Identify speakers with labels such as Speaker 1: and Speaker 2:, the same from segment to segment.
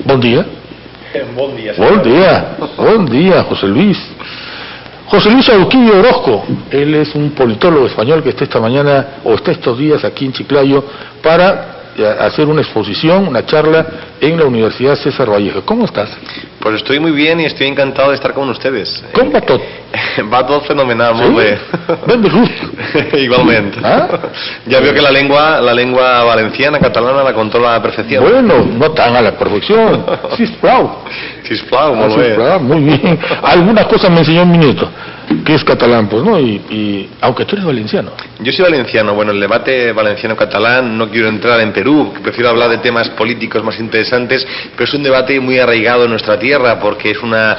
Speaker 1: Buen día.
Speaker 2: Buen día, señor.
Speaker 1: Buen día, José Luis. José Luis Auquillo Orozco, él es un politólogo español que está esta mañana, o está estos días aquí en Chiclayo, para hacer una exposición, una charla en la Universidad César Vallejo. ¿Cómo estás?
Speaker 2: Pues estoy muy bien y estoy encantado de estar con ustedes.
Speaker 1: ¿Cómo va todo?
Speaker 2: Va todo fenomenal,
Speaker 1: ¿Sí?
Speaker 2: molt bé.
Speaker 1: Ben de gust.
Speaker 2: Igualmente.
Speaker 1: ¿Ah?
Speaker 2: Ya veo que la lengua valenciana, catalana, la controla a la perfección.
Speaker 1: Bueno, no tan a la perfección. Sisplau.
Speaker 2: Sisplau, molt bé.
Speaker 1: Sisplau, muy bien. Algunas cosas me enseñó mi nieto, que es catalán, pues, ¿no? Aunque tú eres valenciano.
Speaker 2: Yo soy valenciano. Bueno, el debate valenciano-catalán, no quiero entrar en Perú, que prefiero hablar de temas políticos más interesantes, pero es un debate muy arraigado en nuestra tierra, porque es una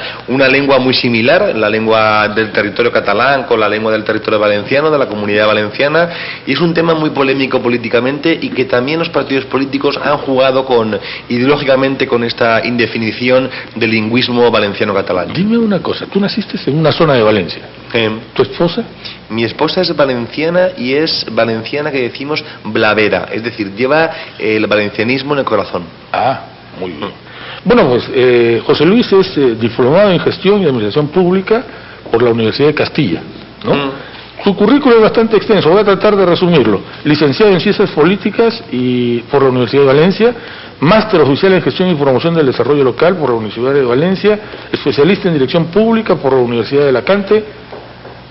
Speaker 2: lengua muy similar, la lengua del territorio catalán con la lengua del territorio valenciano, de la comunidad valenciana, y es un tema muy polémico políticamente y que también los partidos políticos han jugado ideológicamente con esta indefinición del lingüismo valenciano-catalán.
Speaker 1: Dime una cosa, tú naciste en una zona de Valencia. ¿Tu esposa?
Speaker 2: Mi esposa es valenciana y es valenciana que decimos blavera, es decir, lleva el valencianismo en el corazón.
Speaker 1: Ah, muy bien. Bueno, pues José Luis es diplomado en Gestión y Administración Pública por la Universidad de Castilla, ¿no? Su currículo es bastante extenso, voy a tratar de resumirlo. Licenciado en Ciencias Políticas y por la Universidad de Valencia, máster oficial en Gestión y Promoción del Desarrollo Local por la Universidad de Valencia, especialista en Dirección Pública por la Universidad de Alacante,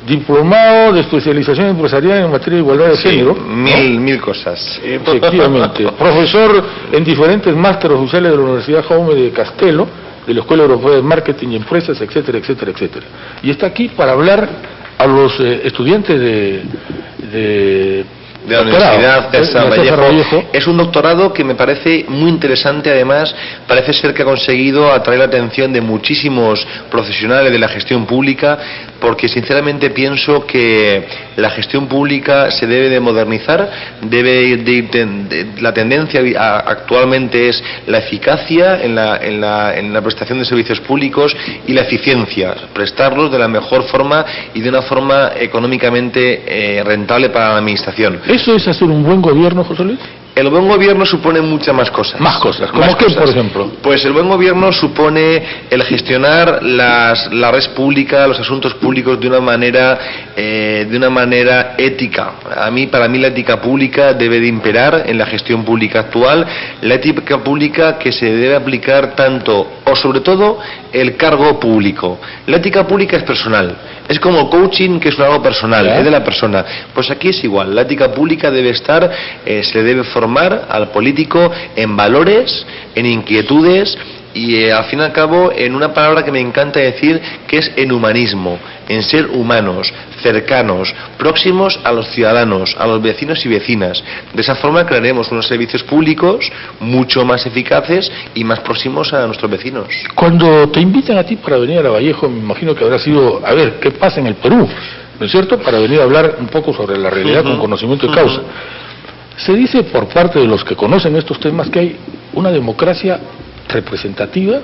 Speaker 1: diplomado de especialización empresarial en materia de igualdad de género.
Speaker 2: Mil cosas.
Speaker 1: Efectivamente. Profesor en diferentes másteres oficiales de la Universidad Jaume de Castelo, de la Escuela Europea de Marketing y Empresas, etcétera, etcétera, etcétera. Y está aquí para hablar a los estudiantes de
Speaker 2: la Universidad César Vallejo. Es un doctorado que me parece muy interesante. Además, parece ser que ha conseguido atraer la atención de muchísimos profesionales de la gestión pública, porque sinceramente pienso que la gestión pública se debe de modernizar, la tendencia actualmente es la eficacia en la prestación de servicios públicos y la eficiencia, prestarlos de la mejor forma y de una forma económicamente rentable para la administración.
Speaker 1: ¿Eso es hacer un buen gobierno, José Luis?
Speaker 2: El buen gobierno supone muchas más cosas.
Speaker 1: Más cosas. ¿Cómo qué, por ejemplo?
Speaker 2: Pues el buen gobierno supone el gestionar la red pública, los asuntos públicos de una manera ética. Para mí la ética pública debe de imperar en la gestión pública actual, la ética pública que se debe aplicar tanto o sobre todo el cargo público. La ética pública es personal. Es como coaching, que es algo personal, es de la persona. Pues aquí es igual. La ética pública debe estar, se le debe formar al político en valores, en inquietudes y al fin y al cabo en una palabra que me encanta decir, que es en humanismo, en ser humanos, cercanos, próximos a los ciudadanos, a los vecinos y vecinas. De esa forma crearemos unos servicios públicos mucho más eficaces y más próximos a nuestros vecinos.
Speaker 1: Cuando te invitan a ti para venir a La Vallejo, me imagino que habrá sido, a ver, ¿qué pasa en el Perú? ¿No es cierto? Para venir a hablar un poco sobre la realidad con conocimiento de causa. Se dice por parte de los que conocen estos temas que hay una democracia representativa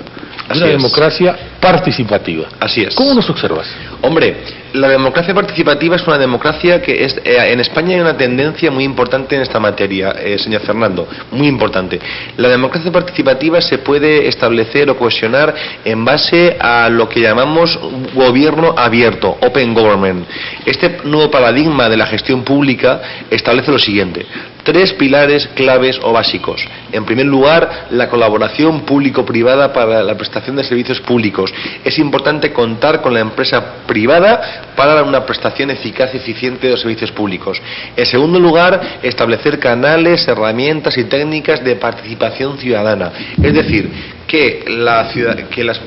Speaker 1: y una democracia participativa.
Speaker 2: Así es.
Speaker 1: ¿Cómo nos observas?
Speaker 2: Hombre, la democracia participativa es una democracia que es, en España hay una tendencia muy importante en esta materia, señor Fernando, muy importante. La democracia participativa se puede establecer o cohesionar en base a lo que llamamos gobierno abierto, open government. Este nuevo paradigma de la gestión pública establece lo siguiente: 3 pilares claves o básicos. En primer lugar, la colaboración público-privada para la prestación de servicios públicos. Es importante contar con la empresa privada para una prestación eficaz y eficiente de los servicios públicos. En segundo lugar, establecer canales, herramientas y técnicas de participación ciudadana. Es decir, que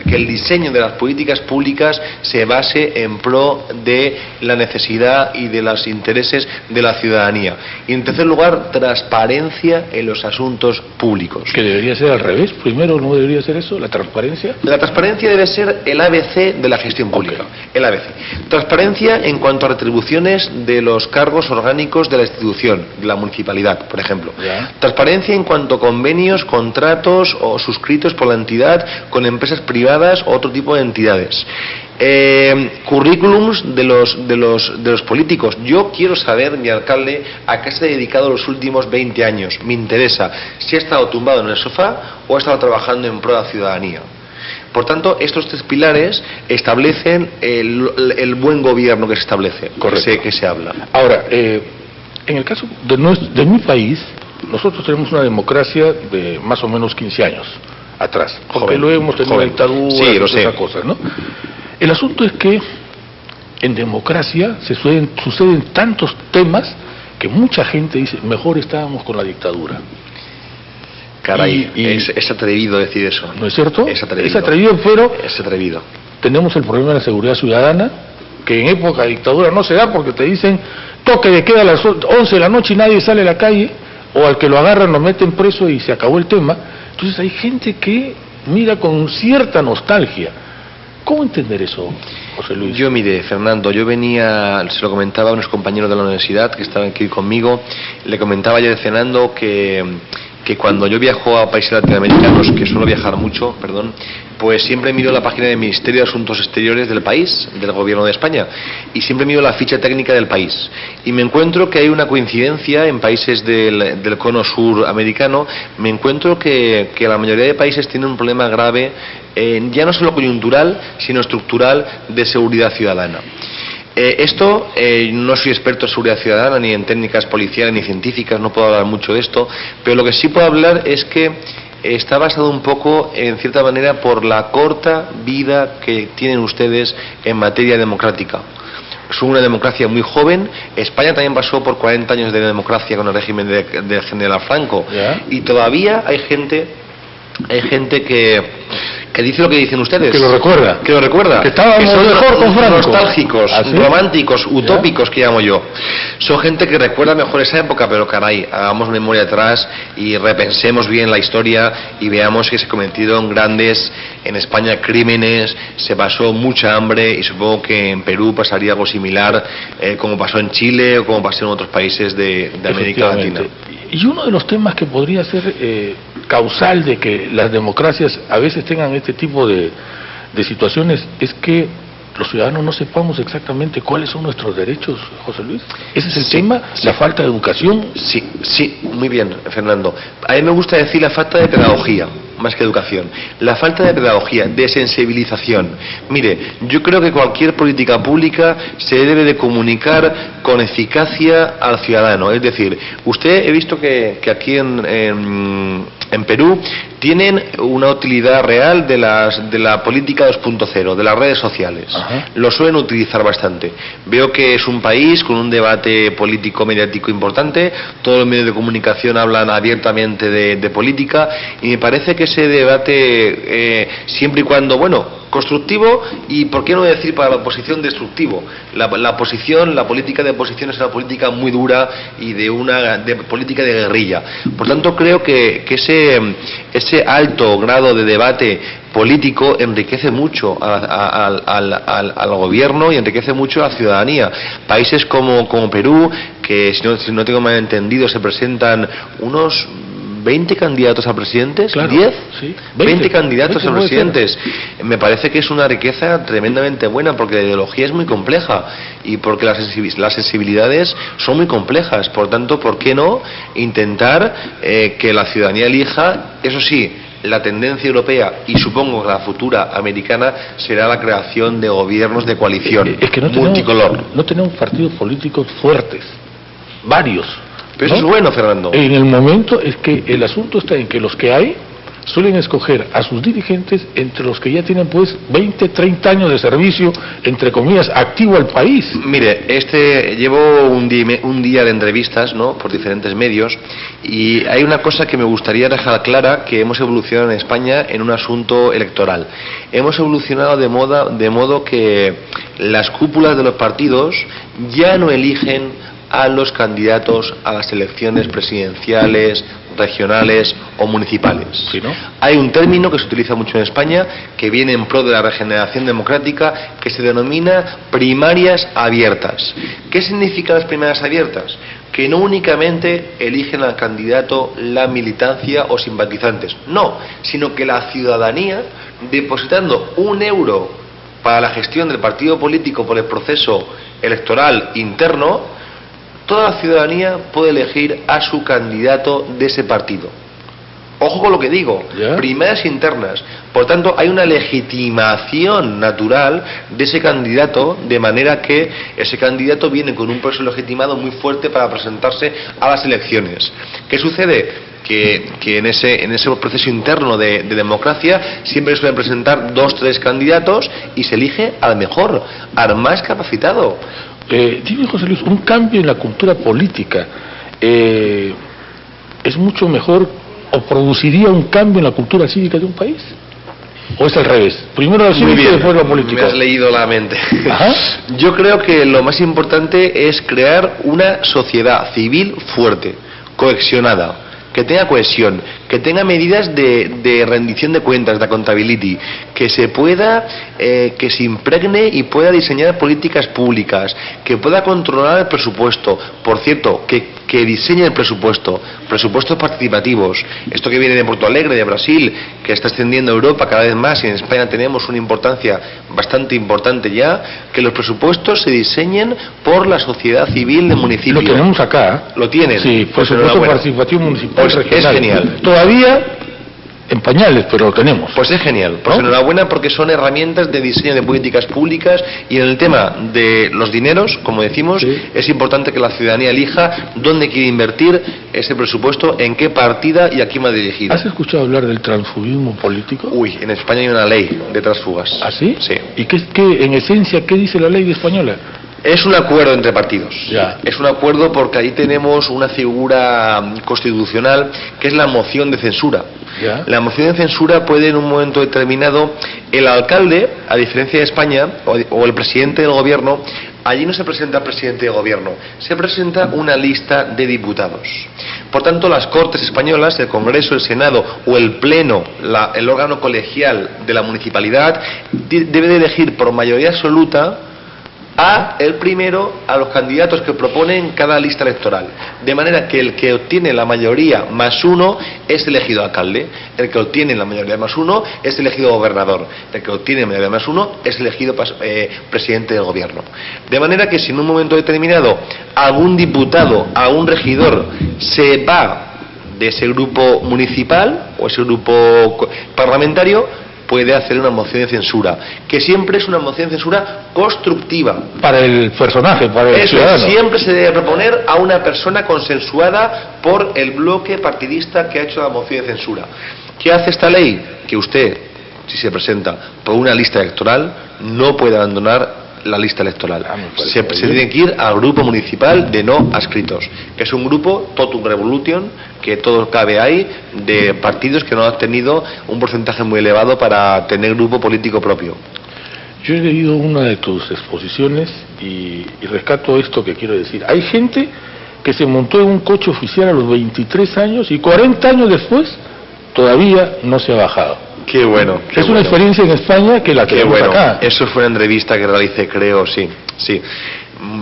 Speaker 2: que el diseño de las políticas públicas se base en pro de la necesidad y de los intereses de la ciudadanía. Y en tercer lugar, transparencia en los asuntos públicos.
Speaker 1: Que debería ser al revés. Primero, ¿no debería ser eso, la transparencia?
Speaker 2: La transparencia debe ser el ABC de la gestión pública. Okay. El ABC. Transparencia en cuanto a retribuciones de los cargos orgánicos de la institución, de la municipalidad, por ejemplo.
Speaker 1: Yeah.
Speaker 2: Transparencia en cuanto a convenios, contratos o suscritos por la entidad con empresas privadas o otro tipo de entidades. Currículums de los políticos. Yo quiero saber, mi alcalde, a qué se ha dedicado los últimos 20 años. Me interesa si ha estado tumbado en el sofá o ha estado trabajando en pro de la ciudadanía. Por tanto, estos tres pilares establecen el buen gobierno que se establece, que se habla.
Speaker 1: Ahora, en el caso de mi país, nosotros tenemos una democracia de más o menos 15 años atrás, porque luego hemos tenido dictadura y esas cosas, ¿no? El asunto es que en democracia suceden tantos temas que mucha gente dice, mejor estábamos con la dictadura.
Speaker 2: Caray, es atrevido decir eso.
Speaker 1: ¿No es cierto?
Speaker 2: Es atrevido.
Speaker 1: Es atrevido, pero
Speaker 2: es atrevido.
Speaker 1: Tenemos el problema de la seguridad ciudadana, que en época de dictadura no se da porque te dicen toque de queda a las 11 de la noche y nadie sale a la calle, o al que lo agarran lo meten preso y se acabó el tema. Entonces hay gente que mira con cierta nostalgia. ¿Cómo entender eso, José Luis?
Speaker 2: Yo, mire, Fernando, yo venía, se lo comentaba a unos compañeros de la universidad que estaban aquí conmigo, le comentaba ayer cenando que cuando yo viajo a países latinoamericanos, que suelo viajar mucho, pues siempre miro la página del Ministerio de Asuntos Exteriores del país, del Gobierno de España, y siempre miro la ficha técnica del país. Y me encuentro que hay una coincidencia en países del cono sur americano, me encuentro que la mayoría de países tienen un problema grave, ya no solo coyuntural, sino estructural, de seguridad ciudadana. No soy experto en seguridad ciudadana, ni en técnicas policiales, ni científicas, no puedo hablar mucho de esto, pero lo que sí puedo hablar es que está basado un poco, en cierta manera, por la corta vida que tienen ustedes en materia democrática. Son una democracia muy joven. España también pasó por 40 años de democracia con el régimen del general Franco, y todavía hay gente que dice lo que dicen ustedes.
Speaker 1: Que lo recuerda.
Speaker 2: Que
Speaker 1: estábamos mejor con Franco.
Speaker 2: Nostálgicos, románticos, utópicos, que llamo yo. Son gente que recuerda mejor esa época, pero caray, hagamos memoria atrás y repensemos bien la historia y veamos que se cometieron grandes, en España, crímenes, se pasó mucha hambre, y supongo que en Perú pasaría algo similar, como pasó en Chile o como pasó en otros países de América Latina.
Speaker 1: Y uno de los temas que podría ser causal de que las democracias a veces tengan este tipo de situaciones es que los ciudadanos no sepamos exactamente cuáles son nuestros derechos, José Luis. ¿Ese es el tema? ¿La falta de educación?
Speaker 2: Sí, muy bien, Fernando. A mí me gusta decir la falta de pedagogía, más que educación. La falta de pedagogía, de sensibilización. Mire, yo creo que cualquier política pública se debe de comunicar con eficacia al ciudadano. Es decir, he visto que aquí en Perú tienen una utilidad real de la política 2.0, de las redes sociales.
Speaker 1: Ajá.
Speaker 2: Lo suelen utilizar bastante. Veo que es un país con un debate político mediático importante, todos los medios de comunicación hablan abiertamente de política, y me parece que ese debate, siempre y cuando, constructivo, y por qué no decir para la oposición destructivo. La política de oposición es una política muy dura y de política de guerrilla. Por tanto, creo que ese alto grado de debate político enriquece mucho al gobierno y enriquece mucho a la ciudadanía. Países como Perú, que si no tengo mal entendido, se presentan unos 20 candidatos a presidentes,
Speaker 1: claro,
Speaker 2: 10,
Speaker 1: sí,
Speaker 2: 20 candidatos a presidentes. Me parece que es una riqueza tremendamente buena, porque la ideología es muy compleja y porque las sensibilidades son muy complejas. Por tanto, ¿por qué no intentar que la ciudadanía elija? Eso sí, la tendencia europea, y supongo que la futura americana, será la creación de gobiernos de coalición multicolor.
Speaker 1: No tenemos partidos políticos fuertes, varios.
Speaker 2: Pero eso es bueno, Fernando.
Speaker 1: En el momento es que el asunto está en que los que hay suelen escoger a sus dirigentes entre los que ya tienen pues 20, 30 años de servicio, entre comillas, activo al país.
Speaker 2: Mire, llevo un día de entrevistas, ¿no?, por diferentes medios, y hay una cosa que me gustaría dejar clara, que hemos evolucionado en España en un asunto electoral. Hemos evolucionado de modo que las cúpulas de los partidos ya no eligen a los candidatos a las elecciones presidenciales, regionales o municipales.
Speaker 1: ¿Sí, no?
Speaker 2: Hay un término que se utiliza mucho en España, que viene en pro de la regeneración democrática, que se denomina primarias abiertas. ¿Qué significan las primarias abiertas? Que no únicamente eligen al candidato la militancia o simpatizantes, no, sino que la ciudadanía, depositando €1 para la gestión del partido político por el proceso electoral interno, toda la ciudadanía puede elegir a su candidato de ese partido. Ojo con lo que digo, primarias internas. Por tanto, hay una legitimación natural de ese candidato, de manera que ese candidato viene con un proceso legitimado muy fuerte para presentarse a las elecciones. ¿Qué sucede? Que en ese proceso interno de democracia siempre suelen presentar 2 o 3 candidatos y se elige al mejor, al más capacitado.
Speaker 1: Dime, José Luis, un cambio en la cultura política es mucho mejor, o produciría un cambio en la cultura cívica de un país, o es al revés, primero la cívica y después la política.
Speaker 2: Me has leído la mente.
Speaker 1: Ajá.
Speaker 2: Yo creo que lo más importante es crear una sociedad civil fuerte, cohesionada, que tenga cohesión, que tenga medidas de rendición de cuentas, de accountability, que se pueda, que se impregne y pueda diseñar políticas públicas, que pueda controlar el presupuesto. Por cierto, que diseñe el presupuestos participativos. Esto que viene de Porto Alegre, de Brasil, que está extendiendo a Europa cada vez más, y en España tenemos una importancia bastante importante ya, que los presupuestos se diseñen por la sociedad civil del municipio.
Speaker 1: Lo tenemos acá.
Speaker 2: ¿Lo tienen?
Speaker 1: Sí, presupuesto participativo municipal.
Speaker 2: Pues es genial.
Speaker 1: Todavía en pañales, pero lo tenemos.
Speaker 2: Pues es genial. Pues
Speaker 1: ¿no?
Speaker 2: Enhorabuena, porque son herramientas de diseño de políticas públicas, y en el tema de los dineros, como decimos,
Speaker 1: sí,
Speaker 2: es importante que la ciudadanía elija dónde quiere invertir ese presupuesto, en qué partida y a quién va dirigido.
Speaker 1: ¿Has escuchado hablar del transfugismo político?
Speaker 2: Uy, en España hay una ley de transfugas.
Speaker 1: ¿Ah, sí?
Speaker 2: Sí.
Speaker 1: ¿Y qué, en esencia, qué dice la ley española?
Speaker 2: Es un acuerdo entre partidos.
Speaker 1: Ya.
Speaker 2: Es un acuerdo porque ahí tenemos una figura constitucional que es la moción de censura.
Speaker 1: Ya.
Speaker 2: La moción de censura puede, en un momento determinado, el alcalde, a diferencia de España, o el presidente del gobierno, allí no se presenta el presidente de gobierno, se presenta una lista de diputados. Por tanto, las Cortes españolas, el Congreso, el Senado o el Pleno, el órgano colegial de la municipalidad, debe de elegir por mayoría absoluta a los candidatos que proponen cada lista electoral, de manera que el que obtiene la mayoría más 1 es elegido alcalde, el que obtiene la mayoría más 1 es elegido gobernador, el que obtiene la mayoría más 1 es elegido presidente del gobierno. De manera que si en un momento determinado algún diputado, algún regidor se va de ese grupo municipal o ese grupo parlamentario, puede hacer una moción de censura, que siempre es una moción de censura constructiva.
Speaker 1: Para el personaje, para el ciudadano.
Speaker 2: Siempre se debe proponer a una persona consensuada por el bloque partidista que ha hecho la moción de censura. ¿Qué hace esta ley? Que usted, si se presenta por una lista electoral, no puede abandonar la lista electoral. Se tiene que ir al grupo municipal de no adscritos, que es un grupo totum revolution, que todo cabe ahí, de partidos que no han tenido un porcentaje muy elevado para tener grupo político propio.
Speaker 1: Yo he leído una de tus exposiciones y rescato esto que quiero decir. Hay gente que se montó en un coche oficial a los 23 años y 40 años después todavía no se ha bajado.
Speaker 2: Qué bueno.
Speaker 1: Es una experiencia en España que la tenemos acá.
Speaker 2: Eso fue una entrevista que realicé, creo, sí.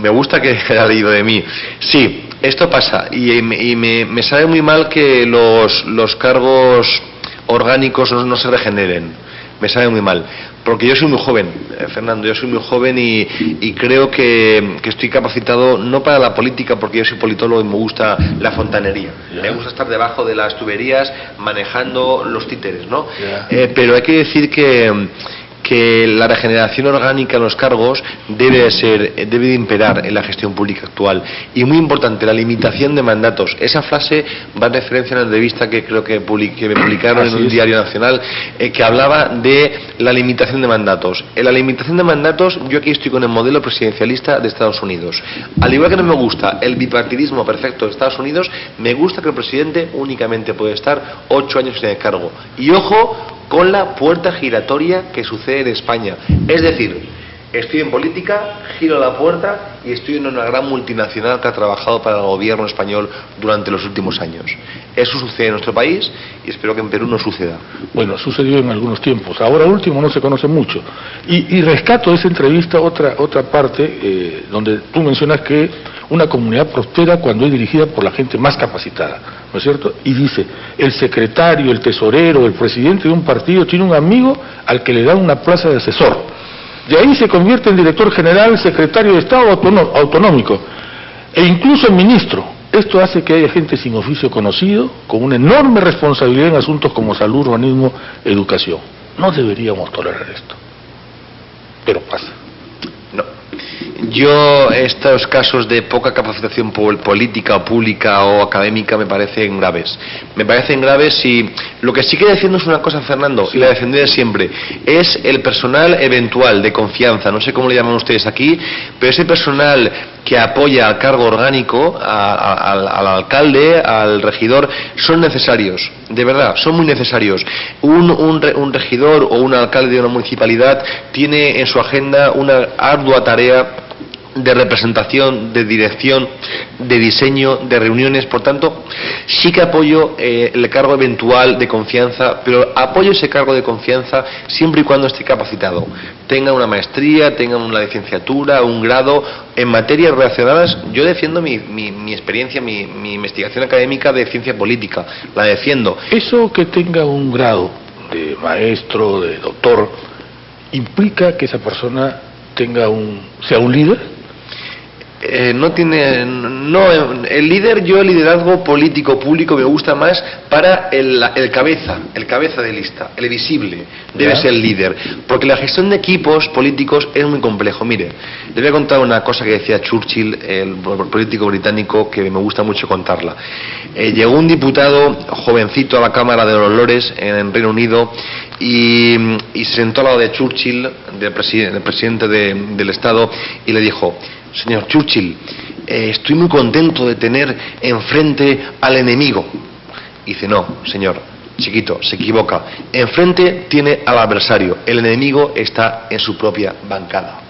Speaker 2: Me gusta que haya leído de mí. Sí, esto pasa, y me sabe muy mal que los cargos orgánicos no se regeneren. Me sabe muy mal, porque yo soy muy joven, Fernando, yo soy muy joven y creo que estoy capacitado no para la política, porque yo soy politólogo y me gusta la fontanería. Me gusta estar debajo de las tuberías manejando los títeres, ¿no? Pero hay que decir que que la regeneración orgánica en los cargos debe de imperar en la gestión pública actual. Y muy importante, la limitación de mandatos. Esa frase va en referencia a una entrevista que creo que me publicaron en un diario nacional, que hablaba de la limitación de mandatos. En la limitación de mandatos, yo aquí estoy con el modelo presidencialista de Estados Unidos. Al igual que no me gusta el bipartidismo perfecto de Estados Unidos, me gusta que el presidente únicamente puede estar 8 años en el cargo. Y ojo con la puerta giratoria que sucede en España. Es decir, estoy en política, giro la puerta y estoy en una gran multinacional que ha trabajado para el gobierno español durante los últimos años. Eso sucede en nuestro país y espero que en Perú no suceda.
Speaker 1: Bueno, sucedió en algunos tiempos. Ahora último no se conoce mucho. Y rescato de esa entrevista otra parte donde tú mencionas que una comunidad prospera cuando es dirigida por la gente más capacitada, ¿no es cierto? Y dice, el secretario, el tesorero, el presidente de un partido tiene un amigo al que le da una plaza de asesor. De ahí se convierte en director general, secretario de Estado autonómico e incluso en ministro. Esto hace que haya gente sin oficio conocido, con una enorme responsabilidad en asuntos como salud, urbanismo, educación. No deberíamos tolerar esto, pero pasa.
Speaker 2: No. Yo, estos casos de poca capacitación política o pública o académica me parecen graves. Me parecen graves y lo que sí que defiendo es una cosa, Fernando, sí, y la defenderé siempre, es el personal eventual de confianza, no sé cómo le llaman ustedes aquí, pero ese personal que apoya al cargo orgánico, al alcalde, al regidor, son necesarios, de verdad, son muy necesarios. Un regidor o un alcalde de una municipalidad tiene en su agenda una ardua tarea de representación, de dirección, de diseño, de reuniones. Por tanto, sí que apoyo el cargo eventual de confianza, pero apoyo ese cargo de confianza siempre y cuando esté capacitado, tenga una maestría, tenga una licenciatura, un grado en materias relacionadas. Yo defiendo mi experiencia, mi investigación académica de ciencia política, la defiendo.
Speaker 1: Eso que tenga un grado de maestro, de doctor, implica que esa persona sea un líder.
Speaker 2: El liderazgo político público me gusta más para el cabeza de lista, el visible, debe ser el líder, porque la gestión de equipos políticos es muy complejo. Mire, le voy a contar una cosa que decía Churchill, el político británico, que me gusta mucho contarla. Llegó un diputado jovencito a la Cámara de los Lores en Reino Unido y se sentó al lado de Churchill, del presidente del Estado, y le dijo: señor Churchill, estoy muy contento de tener enfrente al enemigo. Y dice: no, señor, chiquito, se equivoca. Enfrente tiene al adversario, el enemigo está en su propia bancada.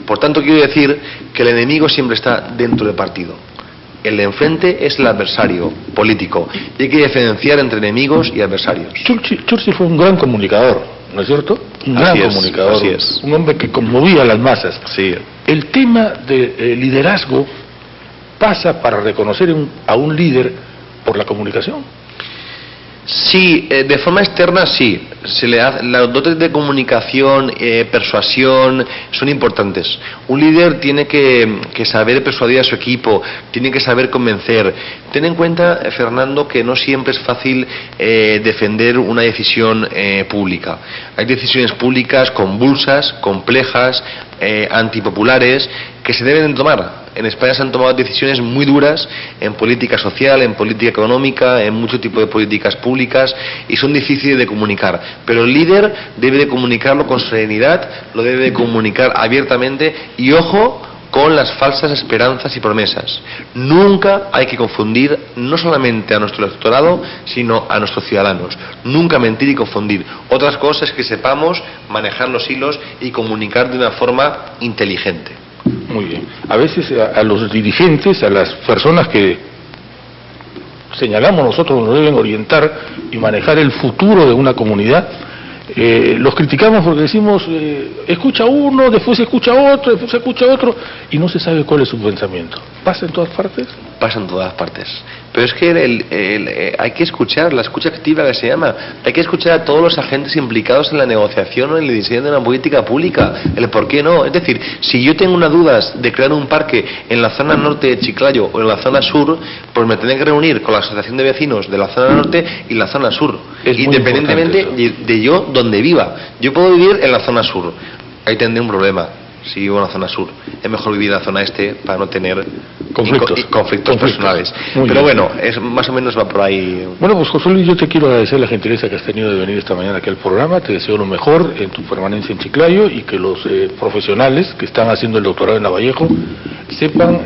Speaker 2: Por tanto, quiero decir que el enemigo siempre está dentro del partido. El de enfrente es el adversario político. Y hay que diferenciar entre enemigos y adversarios.
Speaker 1: Churchill fue un gran comunicador, ¿no es cierto? Un gran comunicador,
Speaker 2: así es.
Speaker 1: Un hombre que conmovía a las masas.
Speaker 2: Sí.
Speaker 1: El tema de liderazgo pasa para reconocer a un líder por la comunicación.
Speaker 2: Sí, de forma externa sí. Los dotes de comunicación, persuasión, son importantes. Un líder tiene que saber persuadir a su equipo, tiene que saber convencer. Ten en cuenta, Fernando, que no siempre es fácil defender una decisión pública. Hay decisiones públicas convulsas, complejas, antipopulares, que se deben tomar. En España se han tomado decisiones muy duras en política social, en política económica, en mucho tipo de políticas públicas, y son difíciles de comunicar. Pero el líder debe de comunicarlo con serenidad, lo debe de comunicar abiertamente y ojo con las falsas esperanzas y promesas. Nunca hay que confundir no solamente a nuestro electorado, sino a nuestros ciudadanos. Nunca mentir y confundir. Otras cosas es que sepamos manejar los hilos y comunicar de una forma inteligente.
Speaker 1: Muy bien. A veces a los dirigentes, a las personas que señalamos nosotros nos deben orientar y manejar el futuro de una comunidad, los criticamos porque decimos, escucha uno, después escucha otro, después escucha otro, y no se sabe cuál es su pensamiento. ¿Pasa en todas partes?
Speaker 2: pasa en todas partes. Pero es que hay que escuchar, la escucha activa que se llama, hay que escuchar a todos los agentes implicados en la negociación o en el diseño de una política pública, el por qué no. Es decir, si yo tengo una duda de crear un parque en la zona norte de Chiclayo o en la zona sur, pues me tendré que reunir con la asociación de vecinos de la zona norte y la zona sur, independientemente de yo donde viva. Yo puedo vivir en la zona sur, ahí tendré un problema. Si vivo en la zona sur, es mejor vivir en la zona este para no tener conflictos personales. Pero bueno, más o menos va por ahí.
Speaker 1: Bueno, pues José Luis, yo te quiero agradecer la gentileza que has tenido de venir esta mañana aquí al programa. Te deseo lo mejor en tu permanencia en Chiclayo y que los profesionales que están haciendo el doctorado en Lavallejo sepan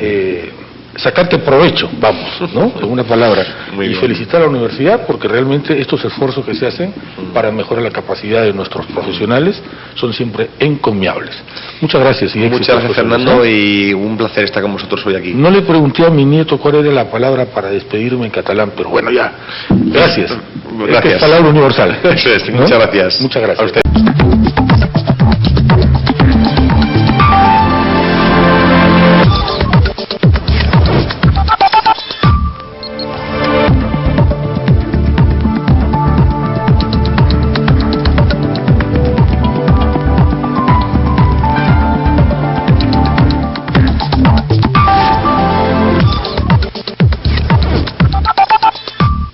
Speaker 1: sacarte provecho, vamos, ¿no? En una palabra. Y felicitar a la universidad porque realmente estos esfuerzos que se hacen para mejorar la capacidad de nuestros profesionales son siempre encomiables. Muchas gracias.
Speaker 2: Muchas gracias, Fernando, y un placer estar con vosotros hoy aquí.
Speaker 1: No le pregunté a mi nieto cuál era la palabra para despedirme en catalán, pero bueno, ya. Gracias.
Speaker 2: Gracias.
Speaker 1: Es palabra universal.
Speaker 2: Eso es, ¿no? Muchas gracias.
Speaker 1: Muchas gracias.
Speaker 2: A usted.